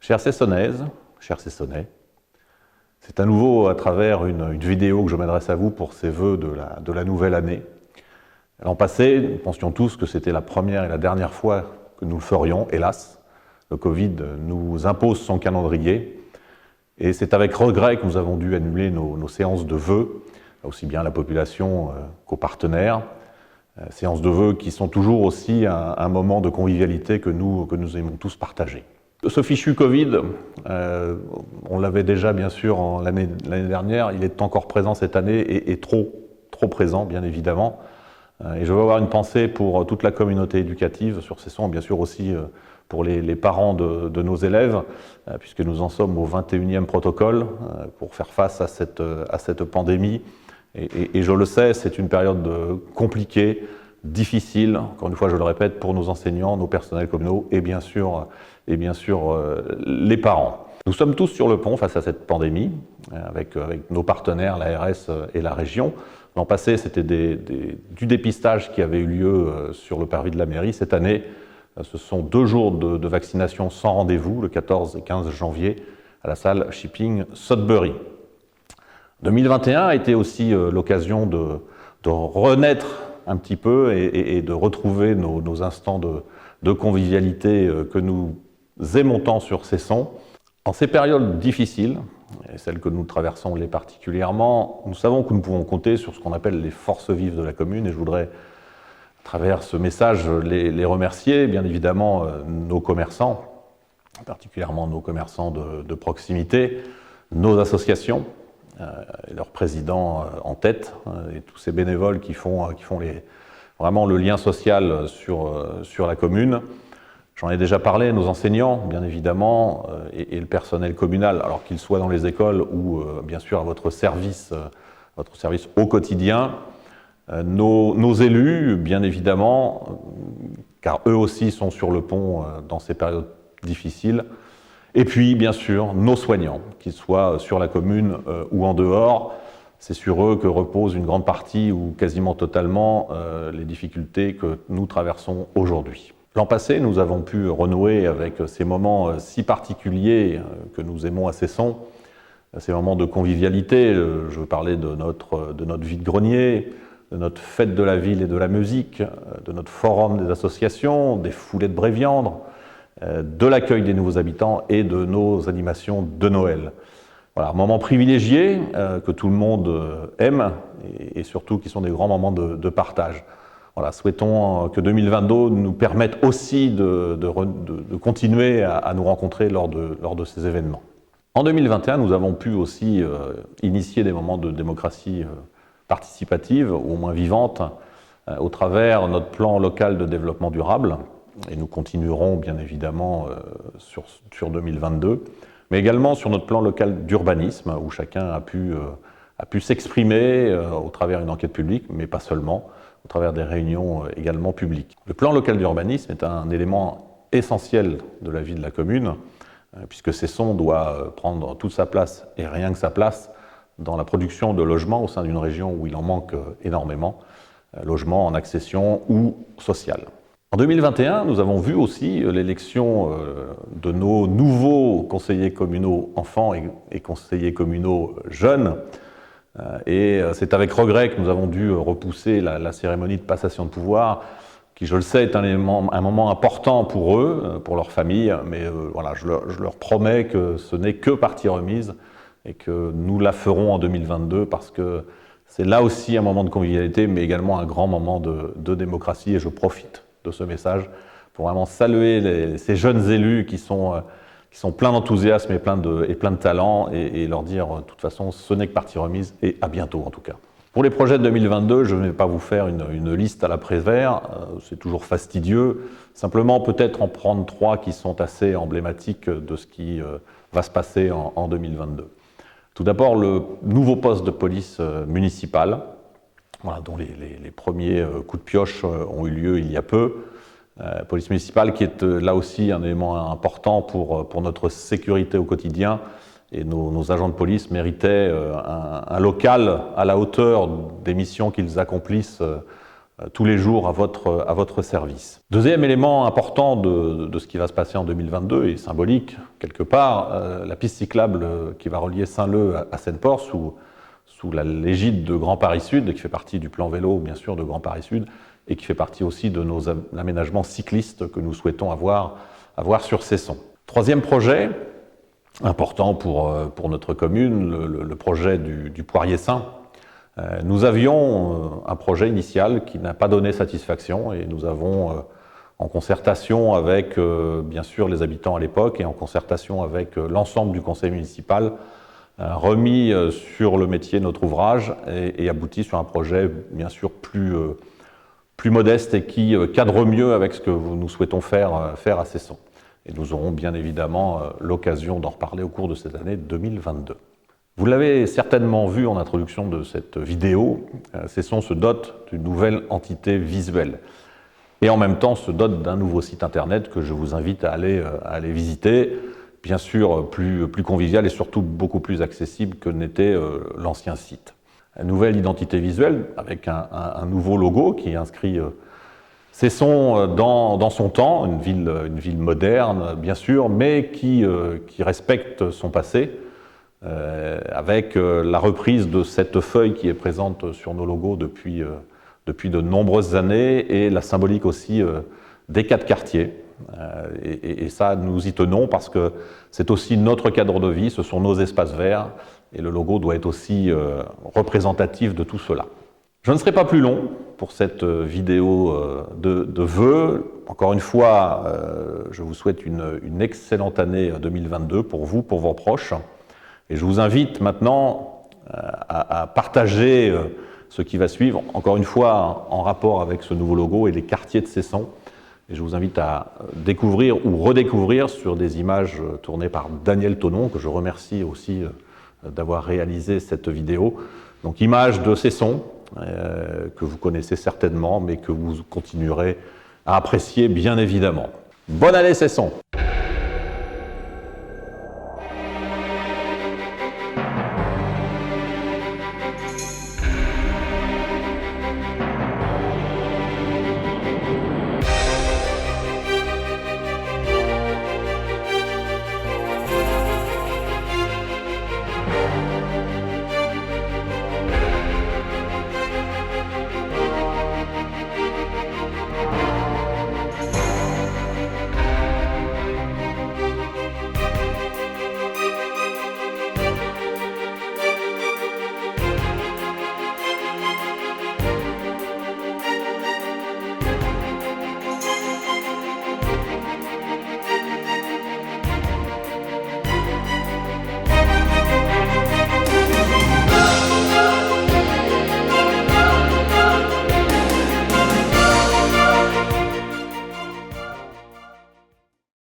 Chères Cessonnaises, chers Cessonnais, c'est à nouveau à travers une vidéo que je m'adresse à vous pour ces vœux de la nouvelle année. L'an passé, nous pensions tous que c'était la première et la dernière fois que nous le ferions, hélas. Le Covid nous impose son calendrier et c'est avec regret que nous avons dû annuler nos séances de vœux, aussi bien à la population qu'aux partenaires. Séances de vœux qui sont toujours aussi un moment de convivialité que nous aimons tous partager. Ce fichu Covid, on l'avait déjà bien sûr l'année dernière, il est encore présent cette année et trop présent bien évidemment. Et je veux avoir une pensée pour toute la communauté éducative sur ces sons, bien sûr aussi pour les parents de nos élèves, puisque nous en sommes au 21e protocole pour faire face à cette pandémie. Et je le sais, c'est une période compliquée, difficile, encore une fois je le répète, pour nos enseignants, nos personnels communaux et bien sûr les parents. Nous sommes tous sur le pont face à cette pandémie, avec nos partenaires, l'ARS et la région. L'an passé, c'était du dépistage qui avait eu lieu sur le parvis de la mairie. Cette année, ce sont 2 jours de vaccination sans rendez-vous, le 14 et 15 janvier, à la salle Shipping Sudbury. 2021 a été aussi l'occasion de renaître un petit peu et de retrouver nos instants de convivialité que nous aimons tant sur Cesson. En ces périodes difficiles, et celles que nous traversons les particulièrement, nous savons que nous pouvons compter sur ce qu'on appelle les forces vives de la commune et je voudrais, à travers ce message, les remercier, bien évidemment nos commerçants, particulièrement nos commerçants de proximité, nos associations, et leurs présidents en tête, et tous ces bénévoles qui font vraiment le lien social sur la commune. J'en ai déjà parlé, nos enseignants, bien évidemment, et le personnel communal, alors qu'ils soient dans les écoles ou bien sûr à votre service au quotidien. Nos élus, bien évidemment, car eux aussi sont sur le pont dans ces périodes difficiles. Et puis, bien sûr, nos soignants, qu'ils soient sur la commune ou en dehors. C'est sur eux que repose une grande partie ou quasiment totalement les difficultés que nous traversons aujourd'hui. L'an passé, nous avons pu renouer avec ces moments si particuliers que nous aimons à Cesson, ces moments de convivialité. Je veux parler de notre vide-grenier, de notre fête de la ville et de la musique, de notre forum des associations, des foulées de Bréviandre, de l'accueil des nouveaux habitants et de nos animations de Noël. Voilà, moments privilégiés que tout le monde aime et surtout qui sont des grands moments de partage. Voilà, souhaitons que 2022 nous permette aussi de continuer à nous rencontrer lors de ces événements. En 2021, nous avons pu aussi initier des moments de démocratie participative, au moins vivante, au travers de notre plan local de développement durable. Et nous continuerons bien évidemment sur 2022, mais également sur notre plan local d'urbanisme, où chacun a pu s'exprimer au travers d'une enquête publique, mais pas seulement, au travers des réunions également publiques. Le plan local d'urbanisme est un élément essentiel de la vie de la commune, puisque Cesson doit prendre toute sa place, et rien que sa place, dans la production de logements au sein d'une région où il en manque énormément, logements en accession ou social. En 2021, nous avons vu aussi l'élection de nos nouveaux conseillers communaux enfants et conseillers communaux jeunes. Et c'est avec regret que nous avons dû repousser la cérémonie de passation de pouvoir, qui, je le sais, est un moment important pour eux, pour leur famille, mais voilà, je leur promets que ce n'est que partie remise et que nous la ferons en 2022 parce que c'est là aussi un moment de convivialité, mais également un grand moment de démocratie et je profite de ce message pour vraiment saluer ces jeunes élus qui sont pleins d'enthousiasme et pleins de talent et leur dire de toute façon ce n'est que partie remise et à bientôt en tout cas. Pour les projets de 2022, je ne vais pas vous faire une liste à la Prévert, c'est toujours fastidieux, simplement peut-être en prendre 3 qui sont assez emblématiques de ce qui va se passer en 2022. Tout d'abord le nouveau poste de police municipale, voilà, dont les premiers coups de pioche ont eu lieu il y a peu. Police municipale qui est là aussi un élément important pour notre sécurité au quotidien. Et nos agents de police méritaient un local à la hauteur des missions qu'ils accomplissent tous les jours à votre service. Deuxième élément important de ce qui va se passer en 2022, et symbolique quelque part, la piste cyclable qui va relier Saint-Leu à Seine-Port sous la l'égide de Grand Paris Sud, qui fait partie du plan vélo bien sûr de Grand Paris Sud, et qui fait partie aussi de nos aménagements cyclistes que nous souhaitons avoir sur Cesson. Troisième projet, important pour notre commune, le projet du Poirier Saint. Nous avions un projet initial qui n'a pas donné satisfaction et nous avons, en concertation avec bien sûr les habitants à l'époque et en concertation avec l'ensemble du conseil municipal, remis sur le métier notre ouvrage et abouti sur un projet bien sûr plus modeste et qui cadre mieux avec ce que nous souhaitons faire à Cesson. Et nous aurons bien évidemment l'occasion d'en reparler au cours de cette année 2022. Vous l'avez certainement vu en introduction de cette vidéo, Cesson se dote d'une nouvelle entité visuelle et en même temps se dote d'un nouveau site internet que je vous invite à aller visiter, bien sûr plus convivial et surtout beaucoup plus accessible que n'était l'ancien site. Une nouvelle identité visuelle avec un nouveau logo qui inscrit Cesson dans son temps, une ville moderne bien sûr, mais qui respecte son passé, avec la reprise de cette feuille qui est présente sur nos logos depuis de nombreuses années et la symbolique aussi des 4 quartiers. Et ça, nous y tenons parce que c'est aussi notre cadre de vie, ce sont nos espaces verts et le logo doit être aussi représentatif de tout cela. Je ne serai pas plus long pour cette vidéo de vœux. Encore une fois, je vous souhaite une excellente année 2022 pour vous, pour vos proches. Et je vous invite maintenant à partager ce qui va suivre, encore une fois en rapport avec ce nouveau logo et les quartiers de Cesson. Et je vous invite à découvrir ou redécouvrir sur des images tournées par Daniel Tonon, que je remercie aussi d'avoir réalisé cette vidéo. Donc images de Cesson, que vous connaissez certainement, mais que vous continuerez à apprécier bien évidemment. Bonne année Cesson!